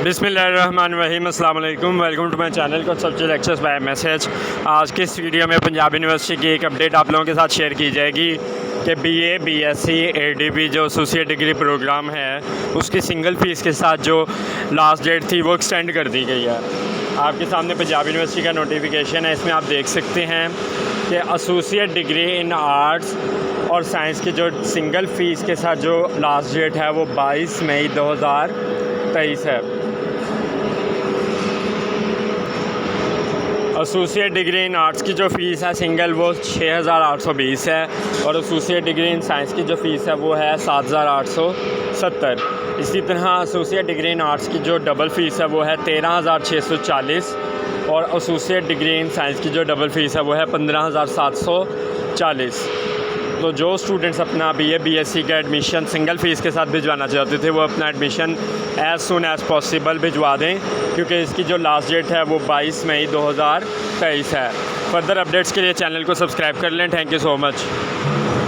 बिस्मिल्लाहिर्रहमानिर्रहीम, अस्सलाम वालेकुम। वेलकम टू माय चैनल को सब्जेक्ट लेक्चर्स बाय मैसेज। आज के इस वीडियो में पंजाब यूनिवर्सिटी की एक अपडेट आप लोगों के साथ शेयर की जाएगी कि बीए, बीएससी, एडीबी जो एसोसिएट डिग्री प्रोग्राम है उसकी सिंगल फ़ीस के साथ जो लास्ट डेट थी वो एक्सटेंड कर दी गई है। आपके सामने पंजाब यूनिवर्सिटी का नोटिफिकेशन है, इसमें आप देख सकते हैं कि एसोसिएट डिग्री इन आर्ट्स और साइंस की जो सिंगल फ़ीस के साथ जो लास्ट डेट है वो 22 मई 2023 है। एसोसिएट डिग्री इन आर्ट्स की जो फ़ीस है सिंगल वो 6820 है और एसोसिएट डिग्री इन साइंस की जो फ़ीस है वो है 7870। इसी तरह एसोसिएट डिग्री इन आर्ट्स की जो डबल फ़ीस है वो है 13640 और एसोसिएट डिग्री इन साइंस की जो डबल फ़ीस है वो है 15740। तो जो स्टूडेंट्स अपना बीए, बीएससी का एडमिशन सिंगल फ़ीस के साथ भिजवाना चाहते थे वो अपना admission as soon as possible भिजवा दें, क्योंकि इसकी जो लास्ट डेट है वो 22 मई 2023 है। फर्दर अपडेट्स के लिए चैनल को सब्सक्राइब कर लें। Thank you so much.